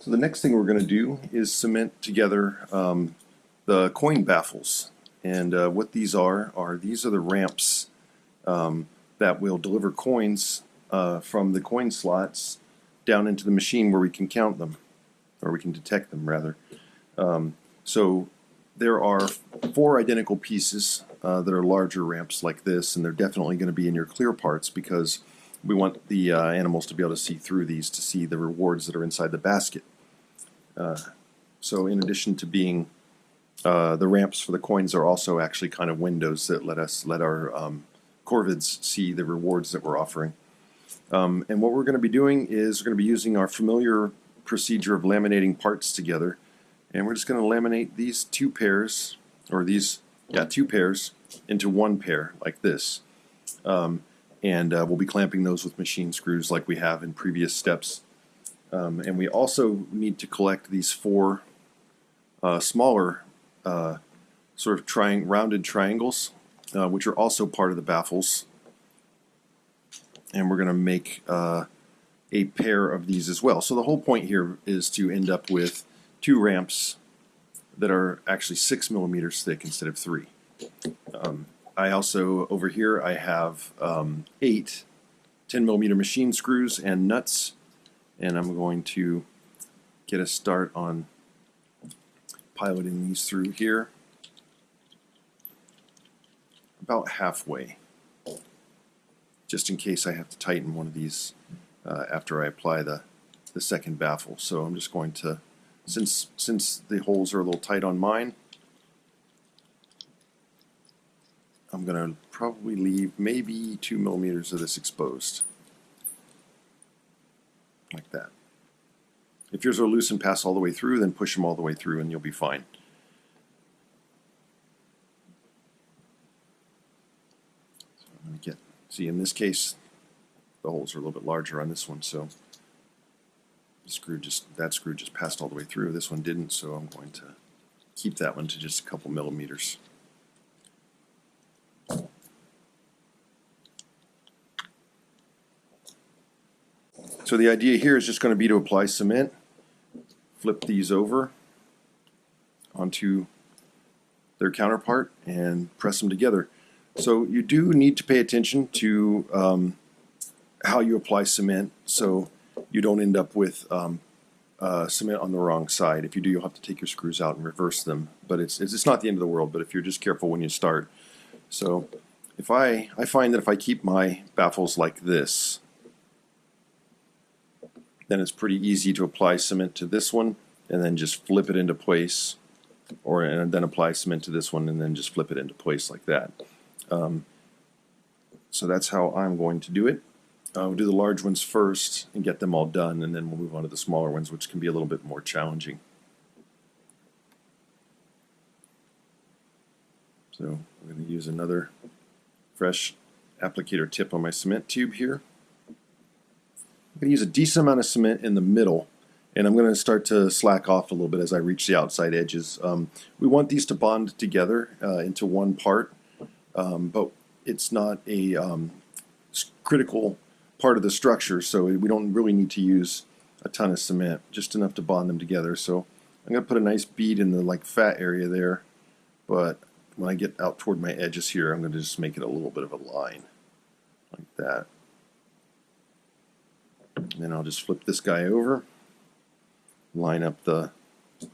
So the next thing we're going to do is cement together the coin baffles. And what these are these are the ramps that will deliver coins from the coin slots down into the machine where we can count them, or we can detect them rather. So there are 4 identical pieces that are larger ramps like this, and they're definitely going to be in your clear parts because we want the animals to be able to see through these to see the rewards that are inside the basket. So in addition to being the ramps for the coins are also actually kind of windows that let our corvids see the rewards that we're offering. And what we're going to be doing is we're going to be using our familiar procedure of laminating parts together, and we're just going to laminate these 2 pairs, or these 2 pairs into 1 pair like this. And we'll be clamping those with machine screws like we have in previous steps. And we also need to collect these 4 smaller sort of rounded triangles, which are also part of the baffles. And we're going to make a pair of these as well. So the whole point here is to end up with 2 ramps that are actually 6 millimeters thick instead of 3. I also, over here, I have 8 10 millimeter machine screws and nuts, and I'm going to get a start on piloting these through here about halfway, just in case I have to tighten one of these after I apply the second baffle. So I'm just going to, since the holes are a little tight on mine, I'm going to probably leave maybe 2 millimeters of this exposed, like that. If yours are loose and pass all the way through, then push them all the way through and you'll be fine. So I'm going to see, in this case, the holes are a little bit larger on this one, so that screw just passed all the way through. This one didn't, so I'm going to keep that one to just a couple millimeters. So the idea here is just going to be to apply cement, flip these over onto their counterpart, and press them together. So you do need to pay attention to how you apply cement so you don't end up with cement on the wrong side. If you do, you'll have to take your screws out and reverse them, but it's not the end of the world, but if you're just careful when you start. So if I find that if I keep my baffles like this, then it's pretty easy to apply cement to this one and then just flip it into place, and then apply cement to this one and then just flip it into place like that. So that's how I'm going to do it. We'll do the large ones first and get them all done, and then we'll move on to the smaller ones, which can be a little bit more challenging. So I'm going to use another fresh applicator tip on my cement tube here. I'm going to use a decent amount of cement in the middle, and I'm going to start to slack off a little bit as I reach the outside edges. We want these to bond together into one part, but it's not a critical part of the structure, so we don't really need to use a ton of cement, just enough to bond them together. So I'm going to put a nice bead in the fat area there, but when I get out toward my edges here, I'm going to just make it a little bit of a line, like that. And then I'll just flip this guy over, line up the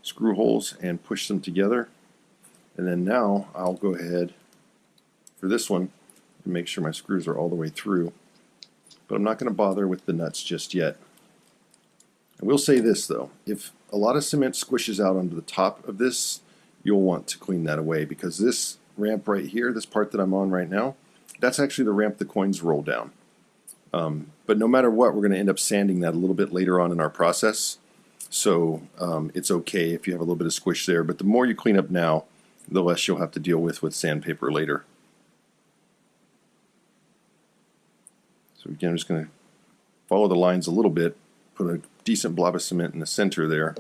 screw holes and push them together. And then now I'll go ahead for this one and make sure my screws are all the way through. But I'm not going to bother with the nuts just yet. I will say this though, if a lot of cement squishes out onto the top of this, you'll want to clean that away, because this ramp right here, this part that I'm on right now, that's actually the ramp the coins roll down. But no matter what, we're going to end up sanding that a little bit later on in our process. So it's okay if you have a little bit of squish there, but the more you clean up now, the less you'll have to deal with sandpaper later. So again, I'm just going to follow the lines a little bit, put a decent blob of cement in the center there,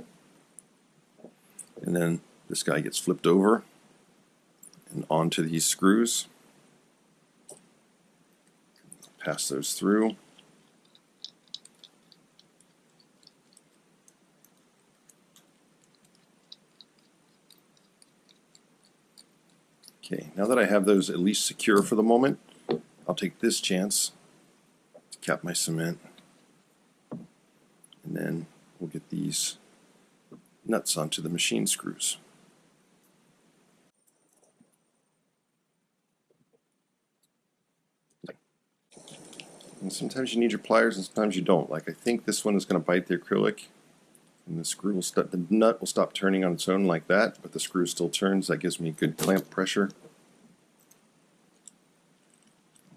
and then this guy gets flipped over and onto these screws. Pass those through. Okay, now that I have those at least secure for the moment, I'll take this chance to cap my cement, and then we'll get these nuts onto the machine screws. And sometimes you need your pliers and sometimes you don't. Like I think this one is going to bite the acrylic, and the screw will stop, the nut will stop turning on its own like that, but the screw still turns. That gives me a good clamp pressure.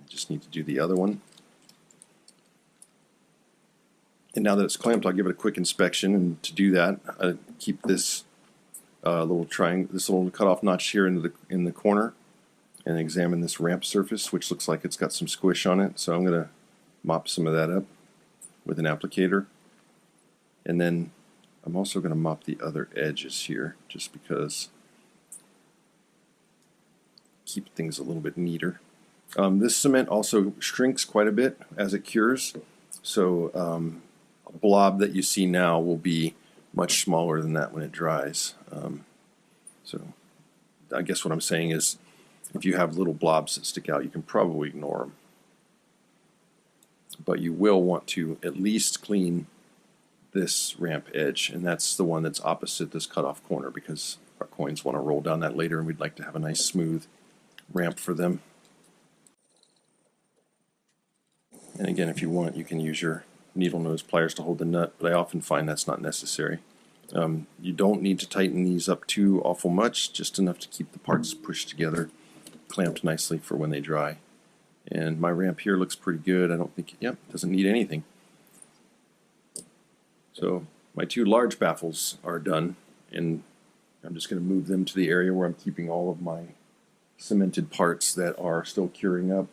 I just need to do the other one. And now that it's clamped, I'll give it a quick inspection, and to do that, I keep this little cutoff notch here in the corner, and examine this ramp surface, which looks like it's got some squish on it. So I'm going to mop some of that up with an applicator, and then I'm also going to mop the other edges here, just because keep things a little bit neater. This cement also shrinks quite a bit as it cures, so a blob that you see now will be much smaller than that when it dries. So I guess what I'm saying is, if you have little blobs that stick out, you can probably ignore them. But you will want to at least clean this ramp edge, and that's the one that's opposite this cutoff corner, because our coins want to roll down that later and we'd like to have a nice smooth ramp for them. And again, if you want, you can use your needle nose pliers to hold the nut, but I often find that's not necessary. You don't need to tighten these up too awful much, just enough to keep the parts pushed together, clamped nicely for when they dry. And my ramp here looks pretty good. I don't think, yep, doesn't need anything. So my two large baffles are done, and I'm just going to move them to the area where I'm keeping all of my cemented parts that are still curing up.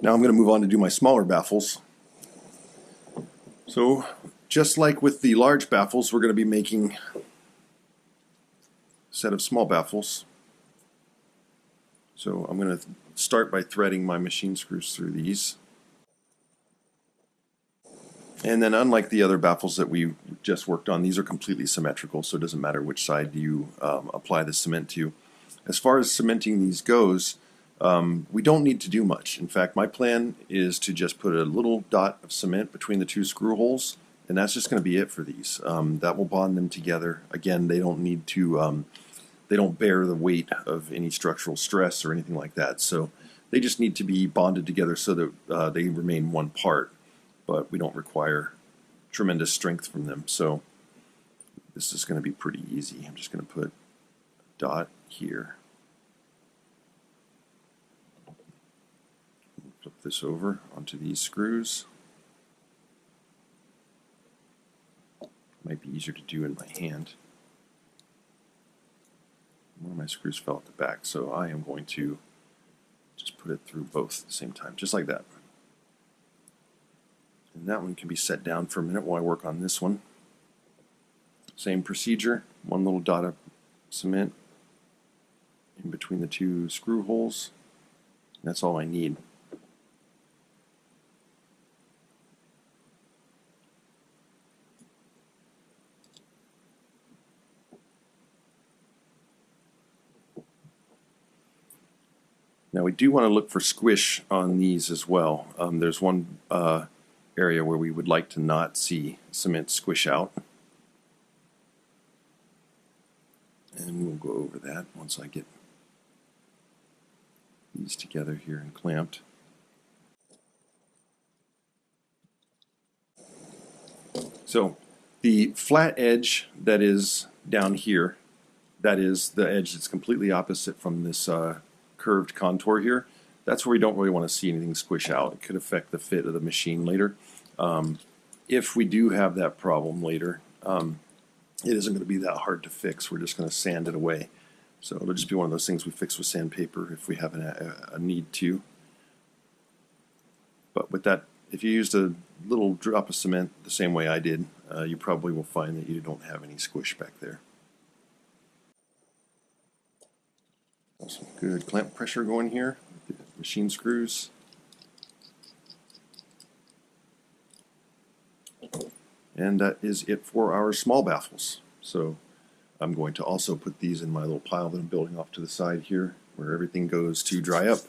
Now I'm going to move on to do my smaller baffles. So just like with the large baffles, we're going to be making a set of small baffles. So I'm going to start by threading my machine screws through these. And then, unlike the other baffles that we just worked on, these are completely symmetrical, so it doesn't matter which side you apply the cement to. As far as cementing these goes, we don't need to do much. In fact, my plan is to just put a little dot of cement between the two screw holes, and that's just going to be it for these. That will bond them together. Again, they don't need to, they don't bear the weight of any structural stress or anything like that. So they just need to be bonded together so that they remain one part, but we don't require tremendous strength from them. So this is going to be pretty easy. I'm just going to put a dot here. Flip this over onto these screws. Might be easier to do in my hand. One of my screws fell at the back, so I am going to just put it through both at the same time, just like that. And that one can be set down for a minute while I work on this one. Same procedure, one little dot of cement in between the two screw holes. That's all I need. Now we do want to look for squish on these as well. There's one area where we would like to not see cement squish out. And we'll go over that once I get these together here and clamped. So the flat edge that is down here, that is the edge that's completely opposite from this curved contour here, that's where we don't really want to see anything squish out. It could affect the fit of the machine later. If we do have that problem later, it isn't going to be that hard to fix. We're just going to sand it away. So it'll just be one of those things we fix with sandpaper if we have a need to. But with that, if you used a little drop of cement the same way I did, you probably will find that you don't have any squish back there. Some good clamp pressure going here with the machine screws. And that is it for our small baffles. So I'm going to also put these in my little pile that I'm building off to the side here, where everything goes to dry up.